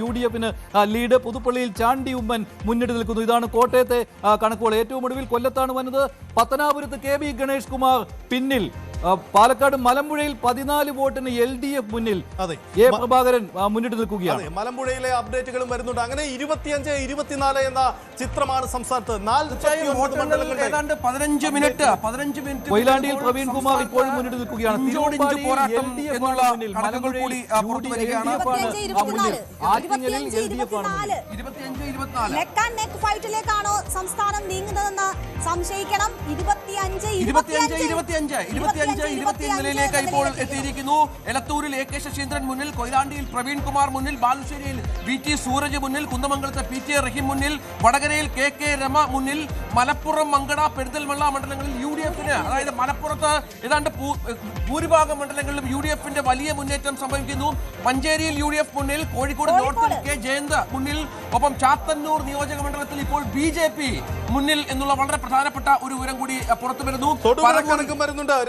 UDF-ന് lead. പുതുപ്പള്ളിയിൽ ചാണ്ടി ഉമ്മൻ മുന്നിട്ട് നിൽക്കുന്നു. ഇതാണ് കോട്ടയത്തെ കണക്കുകൾ. ഏറ്റവും ഒടുവിൽ കൊല്ലത്താണ് വന്നത്. പത്തനാപുരത്ത് KB ഗണേഷ് കുമാർ പിന്നിൽ. പാലക്കാട് മലമ്പുഴയിൽ 14 വോട്ടിന് LDF മുന്നിൽ. A പ്രഭാകരൻ മുന്നിട്ട് നിൽക്കുകയാണ്. മലമ്പുഴയിലെ അപ്ഡേറ്റുകളും വരുന്നുണ്ട്. അങ്ങനെ 25-24 എന്ന ചിത്രമാണ് സംസ്ഥാനത്ത്. 15 മിനിറ്റ് കൊയിലാണ്ടിയിൽ പ്രവീൺ കുമാർ ഇപ്പോഴും മുന്നിട്ട് നിൽക്കുകയാണ്. ഫൈറ്റിലേക്കാണോ സംസ്ഥാനം നീങ്ങുന്നതെന്ന് സംശയിക്കണം. 25 നിലയിലേക്ക് ഇപ്പോൾ എത്തിയിരിക്കുന്നു. എലത്തൂരിൽ AK ശശീന്ദ്രൻ മുന്നിൽ, കൊയിലാണ്ടിയിൽ പ്രവീൺ കുമാർ മുന്നിൽ, ബാലുശ്ശേരിയിൽ VT സൂരജ് മുന്നിൽ, കുന്നമംഗലത്തെ PT റഹീം മുന്നിൽ, വടകരയിൽ KK രമ മുന്നിൽ, മലപ്പുറം മങ്കട പെരിന്തൽമണ്ണ മണ്ഡലങ്ങളിൽ UDF-ന്, അതായത് മലപ്പുറത്ത് ഏതാണ്ട് ഭൂരിഭാഗം മണ്ഡലങ്ങളിലും UDF-ന്റെ വലിയ മുന്നേറ്റം സംഭവിക്കുന്നു. മഞ്ചേരിയിൽ UDF മുന്നിൽ, കോഴിക്കോട് നോർത്തിൽ K ജയന്ത് മുന്നിൽ, ഒപ്പം ചാത്തന്നൂർ നിയോജക മണ്ഡലത്തിൽ ഇപ്പോൾ BJP മുന്നിൽ എന്നുള്ള വളരെ പ്രധാനപ്പെട്ട ഒരു വിവരം കൂടി പുറത്തു വരുന്നു.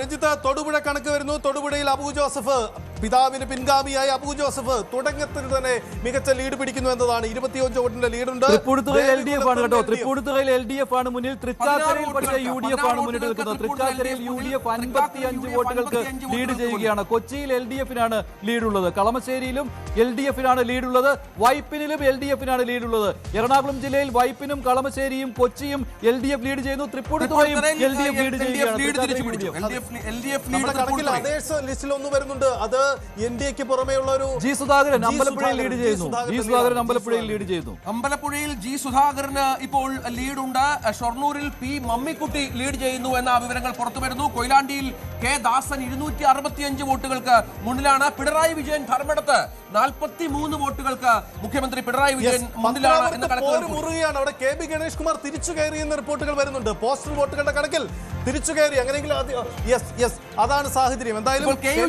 രഞ്ജിത്ത്, തൊടുപുഴ കണക്ക് വരുന്നു. തൊടുപുഴയിൽ അബു ജോസഫ്, പിതാവിന് പിൻഗാമിയായ അബു ജോസഫ് തുടക്കത്തിൽ തന്നെ മികച്ച ലീഡ് പിടിക്കുന്നു എന്നതാണ്. 25 വോട്ടിന്റെ ലീഡുണ്ട്. തൃപ്പൂണിത്തുറയിൽ LDF ആണ് കേട്ടോ. തൃപ്പൂണിത്തുറയിൽ LDF ആണ് മുന്നിൽ. തൃക്കാക്കരയിൽ പക്ഷേ UDF ആണ് മുന്നിട്ട് നിൽക്കുന്നത്. തൃക്കാക്കരയിൽ UDF 55 വോട്ടുകൾക്ക് ലീഡ് ചെയ്യുകയാണ്. കൊച്ചിയിൽ LDF-നാണ് ലീഡുള്ളത്. കളമശ്ശേരിയിലും LDF-നാണ് ലീഡുള്ളത്. വൈപ്പിനിലും LDF-നാണ് ലീഡുള്ളത്. എറണാകുളം ജില്ലയിൽ വൈപ്പിനും കളമശ്ശേരിയും കൊച്ചിയും LDF ലീഡ് ചെയ്യുന്നു. തൃപ്പൂണിത്തുറയും LDF ലീഡ് ചെയ്യുകയാണ്. അതേ ലിസ്റ്റിലൊന്നും വരുന്നുണ്ട്. അത് NDAക്ക് പുറമെയുള്ള ഒരു G സുധാകരൻ അമ്പലപ്പുഴയിൽ ലീഡ് ചെയ്യുന്നു. അമ്പലപ്പുഴയിൽ G സുധാകരന് ഇപ്പോൾ ലീഡുണ്ട്. ഷൊർണൂരിൽ P മമ്മിക്കുട്ടി ലീഡ് ചെയ്യുന്നു എന്ന വിവരങ്ങൾ പുറത്തു വരുന്നു. കൊയിലാണ്ടിയിൽ K ദാസൻ 265 വോട്ടുകൾക്ക് മുന്നിലാണ്. പിണറായി വിജയൻ ധർമ്മടത്ത് 43 വോട്ടുകൾക്ക് മുഖ്യമന്ത്രി പിണറായി വിജയൻ മുന്നിലാണ് എന്ന മുറുകയാണ്. അവിടെ KB ഗണേഷ് കുമാർ തിരിച്ചു കയറിയെന്ന റിപ്പോർട്ടുകൾ വരുന്നുണ്ട്. പോസ്റ്റൽ വോട്ടുകളുടെ കണക്കിൽ തിരിച്ചു കയറി. അങ്ങനെയെങ്കിൽ അതാണ് സാഹചര്യം. എന്തായാലും KU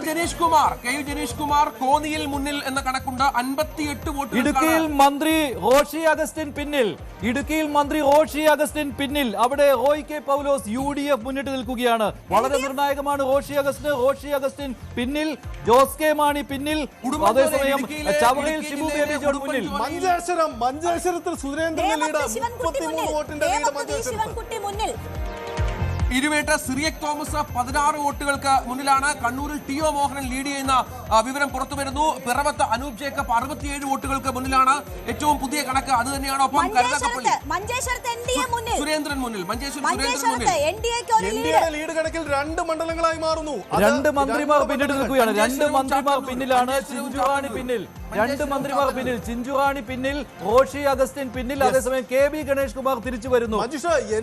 ജനീഷ് കുമാർ കോന്നിയിൽ മുന്നിൽ എന്ന കണക്കുണ്ട്. 58 വോട്ടുകൾ. ഇടുക്കിയിൽ മന്ത്രി റോഷി അഗസ്റ്റിൻ പിന്നിൽ. അവിടെ റോയ് കെ പൗലോസ് UDF മുന്നിട്ട് നിൽക്കുകയാണ്. വളരെ നിർണായകമാണ്. റോഷി അഗസ്റ്റിൻ പിന്നിൽ. ജോസ് കെ മാണി പിന്നിൽ. അതേസമയം ചവറയിൽ ഷിബു ബേബി ജോൺ മുന്നിൽ. മഞ്ചേശ്വരത്തിൽ സുരേന്ദ്രൻ ലീഡ് 33 വോട്ടിന്റെ ലീഡ് മഞ്ചേശ്വരത്തിൽ. ഇരുവേട്ട സിറിയക് തോമസ് 16 വോട്ടുകൾക്ക് മുന്നിലാണ്. കണ്ണൂരിൽ TO മോഹനൻ ലീഡ് ചെയ്യുന്ന വിവരം പുറത്തു വരുന്നു. പിറവത്ത് അനൂപ് ജേക്കബ് 67 വോട്ടുകൾക്ക് മുന്നിലാണ്. ഏറ്റവും പുതിയ കണക്ക് അത് തന്നെയാണ്. ഒപ്പം കരുനാഗപ്പള്ളി സുരേന്ദ്രൻ മുന്നിൽ. ലീഡ് കണക്കിൽ 2 മണ്ഡലങ്ങളായി മാറുന്നു. 2 മന്ത്രിമാർ പിന്നിട്ട് നിൽക്കുകയാണ്. 2 മന്ത്രിമാർ പിന്നിലാണ്. ചിഞ്ചുറാണി പിന്നിൽ, റോഷി അഗസ്റ്റിൻ പിന്നിൽ. അതേസമയം KB ഗണേഷ് കുമാർ തിരിച്ചു വരുന്നു.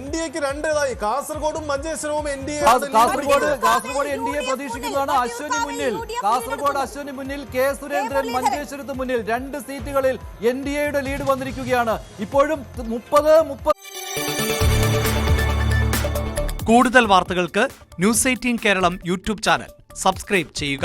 NDAക്ക് 2 കാസർഗോഡും മഞ്ചേശ്വരവും കാസർഗോഡ് NDA പ്രതീക്ഷിക്കുന്നതാണ്. കാസർഗോഡ് അശ്വനി മുന്നിൽ, K സുരേന്ദ്രൻ മഞ്ചേശ്വരത്ത് മുന്നിൽ. 2 സീറ്റുകളിൽ NDAയുടെ ലീഡ് വന്നിരിക്കുകയാണ്. ഇപ്പോഴും 30. കൂടുതൽ വാർത്തകൾക്ക് News 18 Keralam YouTube channel subscribe ചെയ്യുക.